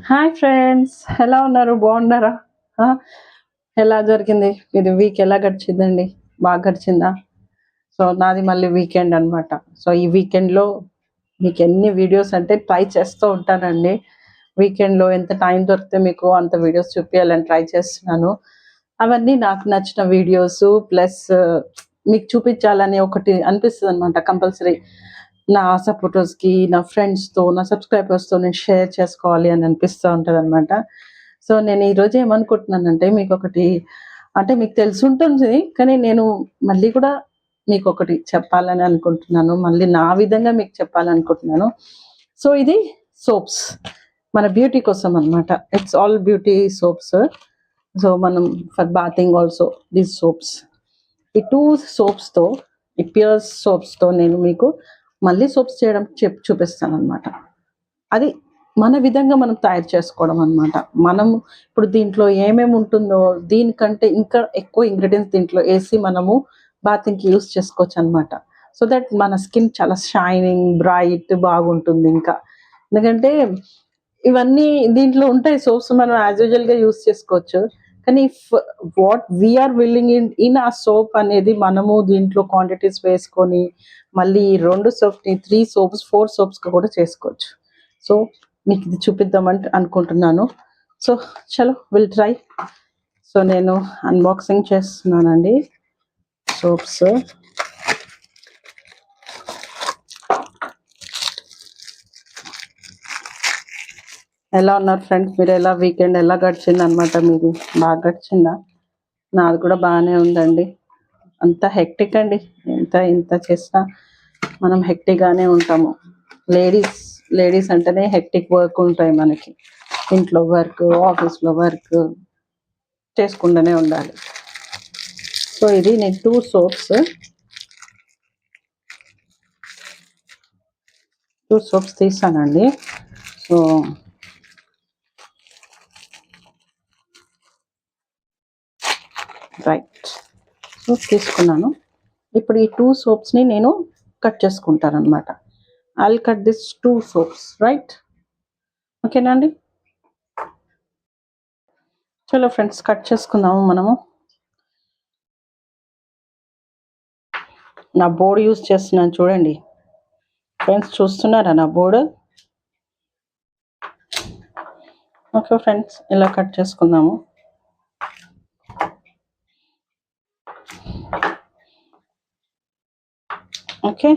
Hi friends, ఎలా ఉన్నారు? బాగున్నారా? ఆ, ఎలా జరిగింది ఇది వీక్? ఎలా గడిచిందండి? బాగా గడిచిందా? సో నాది మళ్ళీ వీకెండ్ అనమాట. సో ఈ వీకెండ్లో మీకు ఎన్ని వీడియోస్ అంటే ట్రై చేస్తూ ఉంటానండి. వీకెండ్లో ఎంత టైం దొరికితే మీకు అంత వీడియోస్ చూపించాలని ట్రై చేస్తున్నాను. అవన్నీ నాకు నచ్చిన వీడియోస్ ప్లస్ మీకు చూపించాలని ఒకటి అనిపిస్తుంది అనమాట. కంపల్సరీ నా సపోర్టర్స్కి, నా ఫ్రెండ్స్తో, నా సబ్స్క్రైబర్స్తో నేను షేర్ చేసుకోవాలి అని అనిపిస్తూ ఉంటుంది అనమాట. సో నేను ఈరోజు ఏమనుకుంటున్నానంటే మీకు ఒకటి, అంటే మీకు తెలిసి ఉంటుంది కానీ నేను మళ్ళీ కూడా మీకు ఒకటి చెప్పాలని అనుకుంటున్నాను. మళ్ళీ నా విధంగా మీకు చెప్పాలనుకుంటున్నాను. సో ఇది సోప్స్ మన బ్యూటీ కోసం అనమాట. It's all beauty soaps. So మనం for bathing also these soaps. ఈ టూ సోప్స్తో, ఈ పియర్స్ సోప్స్తో నేను మీకు మళ్ళీ సోప్స్ చేయడం చూపిస్తాను అనమాట. అది మన విధంగా మనం తయారు చేసుకోవడం అనమాట. మనం ఇప్పుడు దీంట్లో ఏమేమి ఉంటుందో దీనికంటే ఇంకా ఎక్కువ ఇంగ్రీడియంట్స్ దీంట్లో వేసి మనము బాతింగ్కి యూస్ చేసుకోవచ్చు అనమాట. సో దట్ మన స్కిన్ చాలా షైనింగ్, బ్రైట్ బాగుంటుంది. ఇంకా ఎందుకంటే ఇవన్నీ దీంట్లో ఉంటాయి సోప్స్, మనం యాజ్ యూజువల్గా యూస్ చేసుకోవచ్చు. కానీ వాట్ వీఆర్ విల్లింగ్ ఇన్ ఆ సోప్ అనేది మనము దీంట్లో క్వాంటిటీస్ వేసుకొని మళ్ళీ 2 సోప్ని 3 సోప్స్ 4 సోప్స్గా కూడా చేసుకోవచ్చు. సో మీకు ఇది చూపిద్దామంటే అనుకుంటున్నాను. సో చలో విల్ ట్రై. సో నేను అన్బాక్సింగ్ చేస్తున్నానండి సోప్స్. ఎలా ఉన్నారు ఫ్రెండ్స్? మీరు ఎలా వీకెండ్ ఎలా గడిచింది అనమాట? మీది బాగా గడిచిందా? నాది కూడా బాగానే ఉందండి. అంత హెక్టిక్ అండి. ఇంత చేసినా మనం హెక్టిక్గానే ఉంటాము. లేడీస్ అంటేనే హెక్టిక్ వర్క్ ఉంటాయి మనకి. ఇంట్లో వర్క్, ఆఫీస్లో వర్క్ చేసుకుంటూనే ఉండాలి. సో ఇది నేను 2 సోప్స్ తీసానండి. సో రైట్, సోప్ తీసుకున్నాను. ఇప్పుడు ఈ 2 సోప్స్ని నేను కట్ చేసుకుంటాను అనమాట. I'll cut this 2 soaps, right? ఓకేనా అండి? చలో ఫ్రెండ్స్, కట్ చేసుకుందాము మనము. నా బోర్డు యూజ్ చేస్తున్నాను చూడండి ఫ్రెండ్స్. చూస్తున్నారా నా బోర్డు? ఓకే ఫ్రెండ్స్, ఇలా కట్ చేసుకుందాము. ఓకే,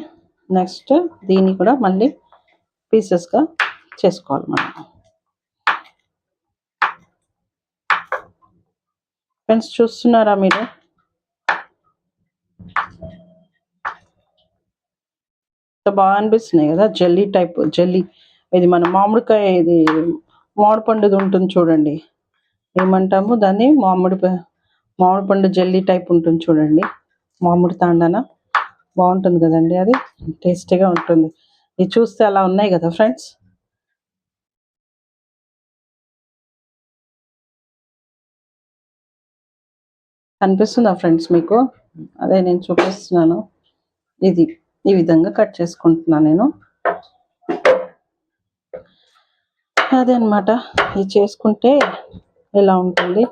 నెక్స్ట్ దీన్ని కూడా మళ్ళీ పీసెస్గా చేసుకోవాలి మనం. ఫ్రెండ్స్ చూస్తున్నారా మీరు? బాగా అనిపిస్తున్నాయి కదా, జెల్లీ టైప్. జెల్లీ ఇది మన మామిడికాయ, ఇది మామిడి పండుది ఉంటుంది చూడండి, ఏమంటాము దాన్ని? మామిడి పండు జెల్లీ టైప్ ఉంటుంది చూడండి, మామిడి తాండన. బాగుంటుంది కదండి, అది టేస్టీగా ఉంటుంది. ఇది చూస్తే అలా ఉన్నాయి కదా ఫ్రెండ్స్. కనిపిస్తుందా ఫ్రెండ్స్ మీకు? అదే నేను చూపిస్తున్నాను. ఇది ఈ విధంగా కట్ చేసుకుంటున్నాను నేను. అదే అనమాట, ఇది చేసుకుంటే ఎలా ఉంటుంది.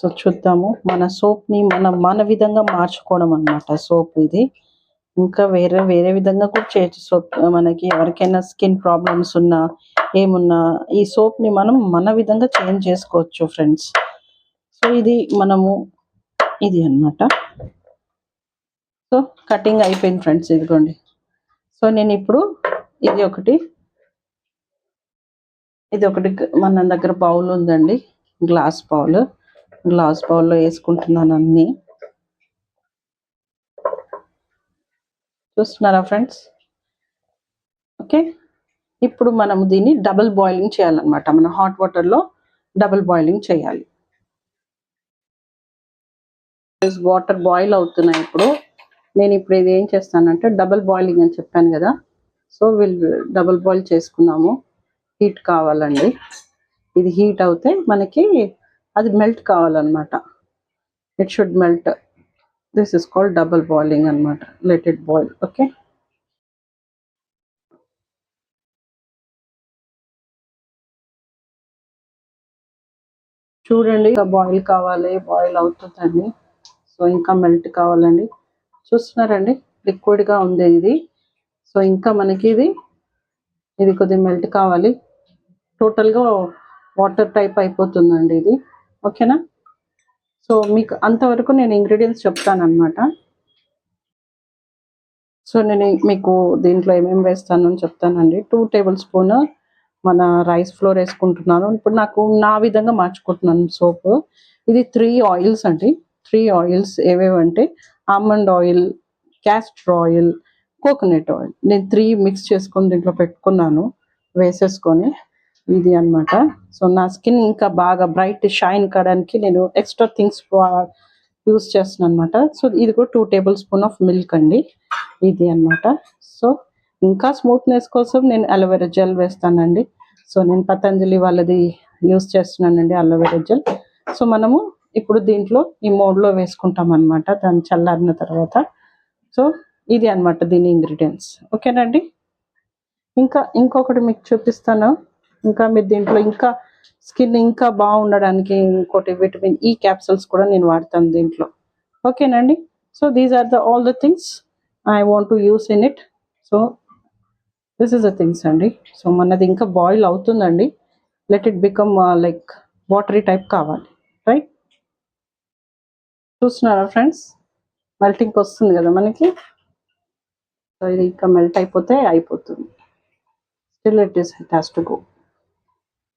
సో చూద్దాము. మన సోప్ని మన విధంగా మార్చుకోవడం అనమాట సోప్ ఇది. ఇంకా వేరే విధంగా కూడా చేయొచ్చు సోప్. మనకి ఎవరికైనా స్కిన్ ప్రాబ్లమ్స్ ఉన్నా ఏమున్నా ఈ సోప్ని మనం మన విధంగా చేంజ్ చేసుకోవచ్చు ఫ్రెండ్స్. సో ఇది ఇది అనమాట. సో కటింగ్ అయిపోయింది ఫ్రెండ్స్, ఇదిగోండి. సో నేను ఇప్పుడు ఇది ఒకటి మన దగ్గర బౌల్ ఉందండి, గ్లాస్ బౌల్లో వేసుకుంటున్నాను అన్నీ. చూస్తున్నారా ఫ్రెండ్స్? ఓకే, ఇప్పుడు మనము దీన్ని డబుల్ బాయిలింగ్ చేయాలన్నమాట. మన హాట్ వాటర్లో డబుల్ బాయిలింగ్ చేయాలి. వాటర్ బాయిల్ అవుతున్నాయి ఇప్పుడు. నేను ఇప్పుడు ఇది ఏం చేస్తానంటే డబుల్ బాయిలింగ్ అని చెప్పాను కదా, సో వీళ్ళు డబుల్ బాయిల్ చేసుకున్నాము. హీట్ కావాలండి. ఇది హీట్ అవుతే మనకి అది మెల్ట్ కావాలన్నమాట. It should melt. This is called double boiling అనమాట. Let it boil. ఓకే, చూడండి ఇంకా బాయిల్ కావాలి, బాయిల్ అవుతుందండి. సో ఇంకా మెల్ట్ కావాలండి. చూస్తున్నారండి లిక్విడ్గా ఉంది ఇది. సో ఇంకా మనకి ఇది కొద్దిగా మెల్ట్ కావాలి. టోటల్గా వాటర్ టైప్ అయిపోతుందండి ఇది. ఓకేనా? సో మీకు అంతవరకు నేను ఇంగ్రీడియంట్స్ చెప్తానమాట. సో నేను మీకు దీంట్లో ఏమేమి వేస్తాను అని చెప్తానండి. 2 టేబుల్ స్పూన్ మన రైస్ ఫ్లోర్ వేసుకుంటున్నాను. ఇప్పుడు నాకు నా విధంగా మార్చుకుంటున్నాను సోపు. ఇది 3 ఆయిల్స్ అండి. 3 ఆయిల్స్ ఏవేవంటే almond oil, castor oil, coconut oil. నేను 3 మిక్స్ చేసుకొని దీంట్లో పెట్టుకున్నాను వేసేసుకొని. ఇది అన్నమాట. సో నా స్కిన్ ఇంకా బాగా బ్రైట్ షైన్ కావడానికి నేను ఎక్స్ట్రా థింగ్స్ యూస్ చేస్తున్నాను అనమాట. సో ఇది కూడా 2 టేబుల్ స్పూన్ ఆఫ్ మిల్క్ అండి. ఇది అన్నమాట. సో ఇంకా స్మూత్నెస్ కోసం నేను అలోవెరా జెల్ వేస్తానండి. సో నేను పతంజలి వాళ్ళది యూస్ చేస్తున్నానండి అలోవెరా జెల్. సో మనము ఇప్పుడు దీంట్లో ఈ మోడ్లో వేసుకుంటాం అనమాట దాన్ని చల్లారిన తర్వాత. సో ఇది అన్నమాట దీని ఇంగ్రీడియంట్స్. ఓకేనండి? ఇంకా ఇంకొకటి మీకు చూపిస్తాను. ఇంకా మీరు దీంట్లో ఇంకా స్కిన్ ఇంకా బాగుండడానికి ఇంకోటి విటమిన్ ఈ క్యాప్సూల్స్ కూడా నేను వాడతాను దీంట్లో. ఓకేనండి? So these are all the things I want to use in it. So this is the things అండి. సో మనది ఇంకా బాయిల్ అవుతుందండి. Let it become like watery type కావాలి. రైట్? చూస్తున్నారా ఫ్రెండ్స్? మెల్టింగ్కి వస్తుంది కదా మనకి. సో ఇది ఇంకా మెల్ట్ అయిపోతే అయిపోతుంది. Still it has to go.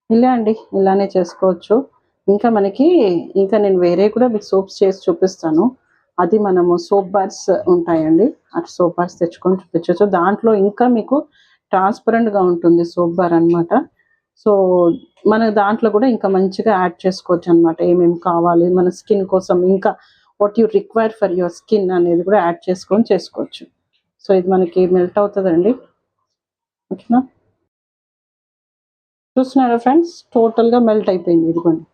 ఇలా అండి, ఇలానే చేసుకోవచ్చు. ఇంకా మనకి ఇంకా నేను వేరే కూడా మీకు సోప్స్ చేసి చూపిస్తాను. అది మనము సోప్ బార్స్ ఉంటాయండి. అటు సోప్ బార్స్ తెచ్చుకొని చూపించవచ్చు. దాంట్లో ఇంకా మీకు ట్రాన్స్పరెంట్గా ఉంటుంది సోప్ బార్ అనమాట. సో మన దాంట్లో కూడా ఇంకా మంచిగా యాడ్ చేసుకోవచ్చు అనమాట. ఏమేమి కావాలి మన స్కిన్ కోసం, ఇంకా what you require for your skin అనేది కూడా యాడ్ చేసుకొని చేసుకోవచ్చు. సో ఇది మనకి మెల్ట్ అవుతుందండి. ఓకేనా? చూస్తున్నారా ఫ్రెండ్స్? టోటల్గా మెల్ట్ అయిపోయింది. ఇదిగోండి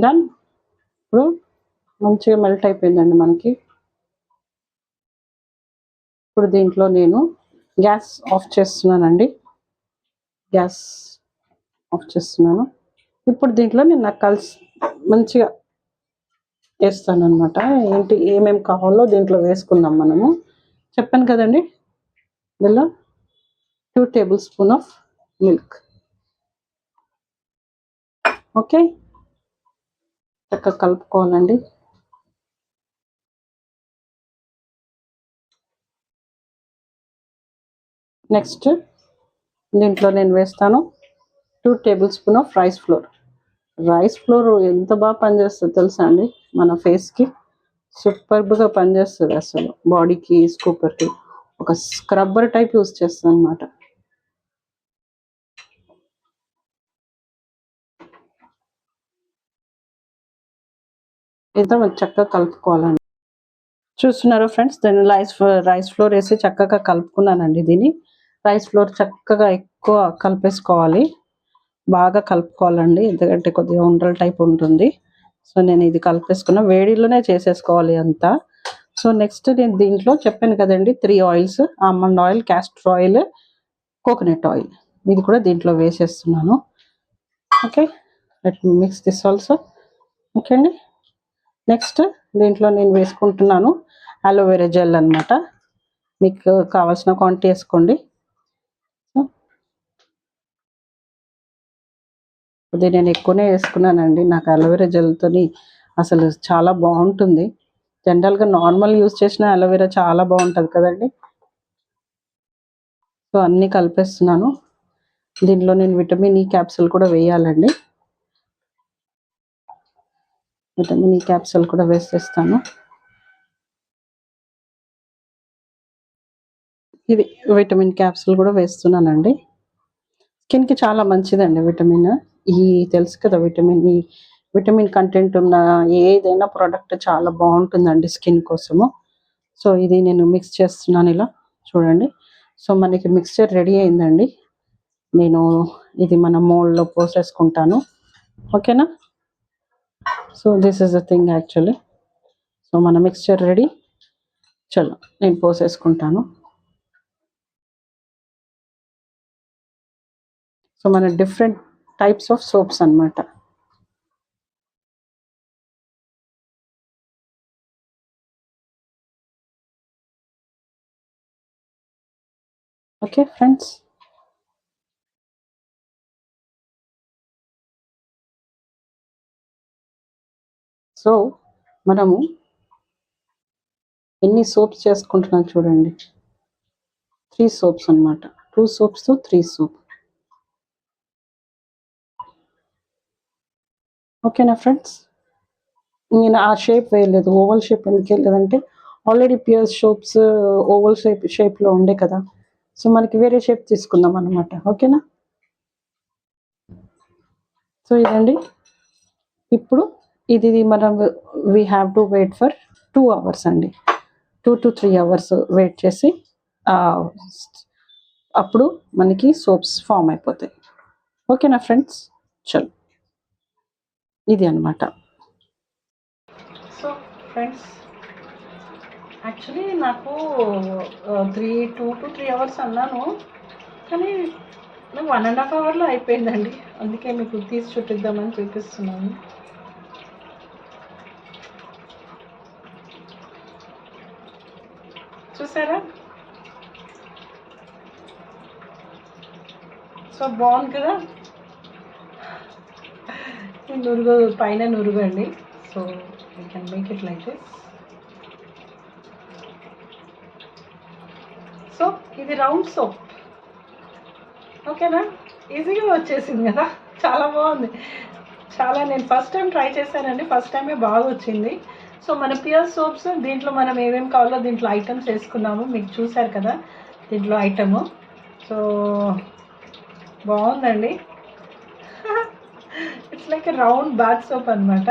డన్. ఇప్పుడు మంచిగా మెల్ట్ అయిపోయిందండి మనకి. ఇప్పుడు దీంట్లో నేను గ్యాస్ ఆఫ్ చేస్తున్నానండి. గ్యాస్ ఆఫ్ చేస్తున్నాను. ఇప్పుడు దీంట్లో నేను నాకు మంచిగా వేస్తాను అనమాట. ఏంటి ఏమేమి కావాలో దీంట్లో వేసుకుందాం మనము. చెప్పాను కదండి, దీనిలో 2 table spoon of milk. Okay, చక్కగా కలుపుకోవాలండి. నెక్స్ట్ దీంట్లో నేను వేస్తాను 2 table spoon of rice flour. Rice flour ఎంత బాగా పనిచేస్తుంది తెలుసా అండి మన ఫేస్కి. సూపర్బ్గా పనిచేస్తుంది అసలు. బాడీకి, స్కూపర్కి ఒక స్క్రబ్బర్ టైప్ యూస్ చేస్తుంది అనమాట. ఇంత చక్కగా కలుపుకోవాలండి. చూస్తున్నారా ఫ్రెండ్స్? దాన్ని రైస్ ఫ్లోర్ వేసి చక్కగా కలుపుకున్నానండి. దీన్ని రైస్ ఫ్లోర్ చక్కగా ఎక్కువ కలిపేసుకోవాలి, బాగా కలుపుకోవాలండి. ఎందుకంటే కొద్దిగా ఉండల టైప్ ఉంటుంది. సో నేను ఇది కలిపేసుకున్న వేడిలోనే చేసేసుకోవాలి అంతా. సో నెక్స్ట్ నేను దీంట్లో చెప్పాను కదండి 3 oils, almond oil, castor oil, coconut oil. ఇది కూడా దీంట్లో వేసేస్తున్నాను. Okay, let me mix this also. Okay అండి. నెక్స్ట్ దీంట్లో నేను వేసుకుంటున్నాను అలోవెరా జెల్ అనమాట. మీకు కావాల్సిన క్వాంటిటీ వేసుకోండి. ఇది నేను ఎక్కువనే వేసుకున్నానండి. నాకు అలోవెరా జెల్తోని అసలు చాలా బాగుంటుంది. జనరల్గా నార్మల్ యూస్ చేసిన అలోవెరా చాలా బాగుంటుంది కదండి. సో అన్నీ కలిపేస్తున్నాను. దీంట్లో నేను విటమిన్ ఈ క్యాప్సూల్ కూడా వేయాలండి. విటమిన్ ఈ క్యాప్సూల్ కూడా వేసేస్తాను. ఇది విటమిన్ క్యాప్సూల్ కూడా వేస్తున్నానండి. స్కిన్కి చాలా మంచిదండి విటమిన్ ఈ. తెలుసు కదా విటమిన్ ఈ. విటమిన్ కంటెంట్ ఉన్న ఏదైనా ప్రోడక్ట్ చాలా బాగుంటుందండి స్కిన్ కోసము. సో ఇది నేను మిక్స్ చేస్తున్నాను ఇలా చూడండి. సో మనకి మిక్స్చర్ రెడీ అయిందండి. నేను ఇది మన మోల్డ్లో పోసేసుకుంటాను. ఓకేనా? So this is the thing actually. So మన మిక్స్చర్ రెడీ. చలో నేను పోసేసుకుంటాను. సో మన డిఫరెంట్ టైప్స్ ఆఫ్ సోప్స్ అన్నమాట. ఓకే ఫ్రెండ్స్, సో మనము ఎన్ని సోప్స్ చేసుకుంటున్నాం చూడండి. 3 సోప్స్ అన్నమాట. 2 సోప్స్తో 3 సోప్. ఓకేనా ఫ్రెండ్స్? నేను ఆ షేప్ వేయలేదు, ఓవల్ షేప్ ఎందుకు వేయలేదంటే ఆల్రెడీ ప్యూర్ సోప్స్ ఓవల్ షేప్లో ఉండే కదా, సో మనకి వేరే షేప్ తీసుకుందాం అన్నమాట. ఓకేనా? సో ఇదండి. ఇప్పుడు ఇది మనం we have to wait for 2 hours అండి. 2 to 3 అవర్స్ వెయిట్ చేసి అప్పుడు మనకి సోప్స్ ఫామ్ అయిపోతాయి. ఓకేనా ఫ్రెండ్స్? చలో, ఇది అనమాట. సో ఫ్రెండ్స్, యాక్చువల్లీ నాకు 2 to 3 అవర్స్ అన్నాను, కానీ నాకు 1.5 అవర్లో అయిపోయిందండి. అందుకే మీకు తీసి చూపిద్దామని చూపిస్తున్నాను. చూసారా? సో బాగుంది కదా. నురుగు పైన నురుగు అండి. So you can make it like this. So ఇది రౌండ్ సోప్. ఓకేనా? ఈజీగా వచ్చేసింది కదా, చాలా బాగుంది. చాలా నేను ఫస్ట్ టైం ట్రై చేశానండి, ఫస్ట్ టైమే బాగా వచ్చింది. సో మన ప్యూర్ సోప్స్ దీంట్లో మనం ఏమేమి కావాలో దీంట్లో ఐటమ్స్ వేసుకున్నాము, మీకు చూసారు కదా దీంట్లో ఐటము. సో బాగుందండి. It's like a round bath soap అనమాట.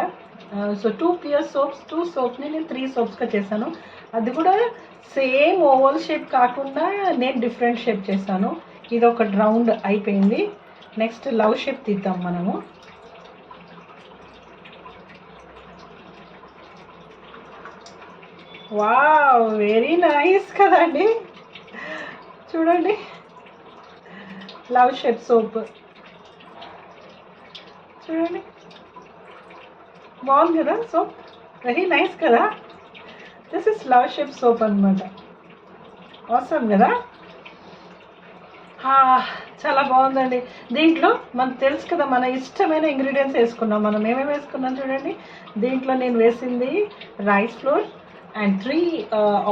సో 2 ప్యూర్ సోప్స్, 2 సోప్ని నేను 3 సోప్స్గా చేశాను. అది కూడా సేమ్ ఓవల్ షేప్ కాకుండా నేను డిఫరెంట్ షేప్ చేశాను. ఇది ఒక రౌండ్ అయిపోయింది. నెక్స్ట్ లవ్ షేప్ తీద్దాం మనము. వావ్, వెరీ నైస్ కదండి. చూడండి, లవ్ షేప్ సోప్ చూడండి, బాగుంది కదా సోప్, వెరీ నైస్ కదా. This is love shape soap అనమాట. అవసరం కదా, చాలా బాగుందండి. దీంట్లో మనకు తెలుసు కదా, మన ఇష్టమైన ఇంగ్రీడియంట్స్ వేసుకున్నాం. మనం ఏమేమి వేసుకున్నాం చూడండి. దీంట్లో నేను వేసింది rice flour and 3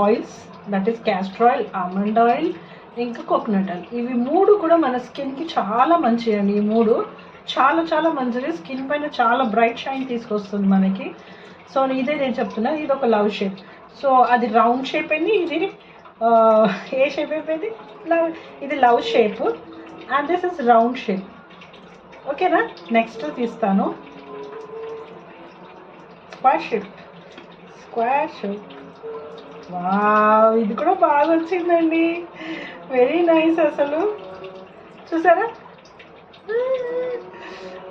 oils, that is castor oil, almond oil, ఇంకా కోకోనట్ ఆయిల్. ఇవి 3 కూడా మన స్కిన్కి చాలా మంచిది అండి. ఈ 3 చాలా చాలా మంచిది, స్కిన్ పైన చాలా బ్రైట్ షైన్ తీసుకొస్తుంది మనకి. సో ఇదే నేను చెప్తున్నా, ఇది ఒక లవ్ షేప్. సో అది రౌండ్ షేప్ అయింది, ఇది ఏ షేప్ అయిపోయింది, ఇది love shape and this is round shape. ఓకేనా? నెక్స్ట్ తీస్తాను square shape. Square shape, wow, ఇది కూడా బాగా వచ్చిందండి, వెరీ నైస్ అసలు. చూసారా,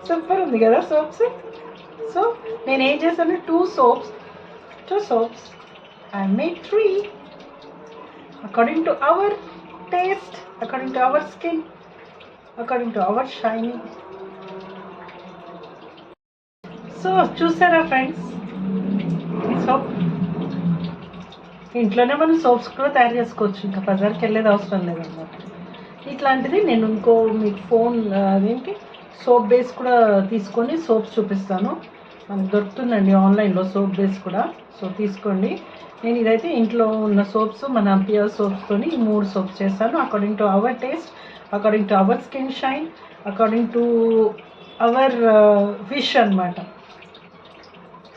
సూపర్ ఉంది కదా సోప్స్. సో నేను ఏం చేశాను, 2 soaps I made 3 according to our taste, according to our skin, according to our shiny. So చూసారా ఫ్రెండ్స్, సోప్ ఇంట్లోనే మనం సోప్స్ కూడా తయారు చేసుకోవచ్చు, ఇంకా బజార్కి వెళ్ళేది అవసరం లేదన్నమాట. ఇట్లాంటిది నేను ఇంకో మీకు ఫోన్ అదేంటి సోప్ బేస్ కూడా తీసుకొని సోప్స్ చూపిస్తాను. మనకు దొరుకుతుందండి ఆన్లైన్లో సోప్ బేస్ కూడా. సో తీసుకోండి. నేను ఇదైతే ఇంట్లో ఉన్న సోప్స్, మన ప్యూర్ సోప్స్తోని 3 సోప్స్ చేస్తాను. According to our taste, according to our skin shine, according to our wish అనమాట.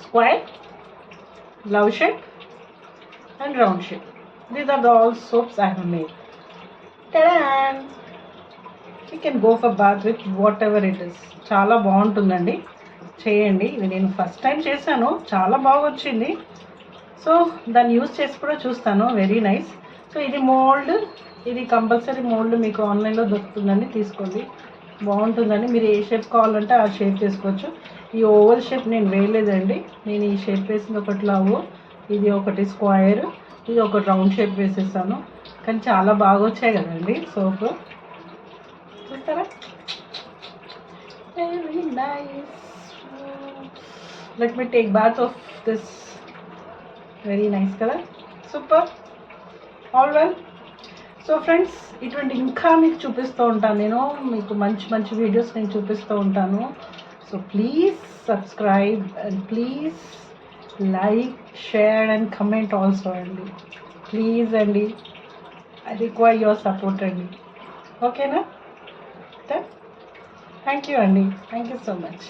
Square, love shape and round shape. These are the all soaps I have made. Ta-da! You can go for bath with whatever it is. చాలా బాగుంటుందండి, చేయండి. ఇది నేను first time చేశాను, చాలా బాగా వచ్చింది. సో దాన్ని యూజ్ చేసి కూడా చూస్తాను, వెరీ నైస్. సో ఇది మోల్డ్, ఇది కంపల్సరీ మోల్డ్ మీకు ఆన్లైన్లో దొరుకుతుందండి, తీసుకోండి, బాగుంటుందండి. మీరు ఏ షేప్ కావాలంటే ఆ షేప్ చేసుకోవచ్చు. ఈ ఓవల్ షేప్ నేను వేయలేదండి, నేను ఈ షేప్ వేసింది ఒకటి లవ్, ఇది ఒకటి స్క్వేర్, ఇది ఒక రౌండ్ షేప్ వేసేసాను. కానీ చాలా బాగా వచ్చాయి కదండి సోప్. చూస్తారా, very nice. Let me take bath of this. Very nice కదా, super, all well. So friends, ఇటువంటి ఇంకా మీకు చూపిస్తూ ఉంటాను నేను, మీకు మంచి మంచి వీడియోస్ నేను చూపిస్తూ ఉంటాను. So please subscribe and please like, share and comment also అండి. ప్లీజ్ అండి, ఐ రిక్వైర్ యువర్ సపోర్ట్ అండి. ఓకేనా? థ్యాంక్ యూ అండి, థ్యాంక్ యూ సో మచ్.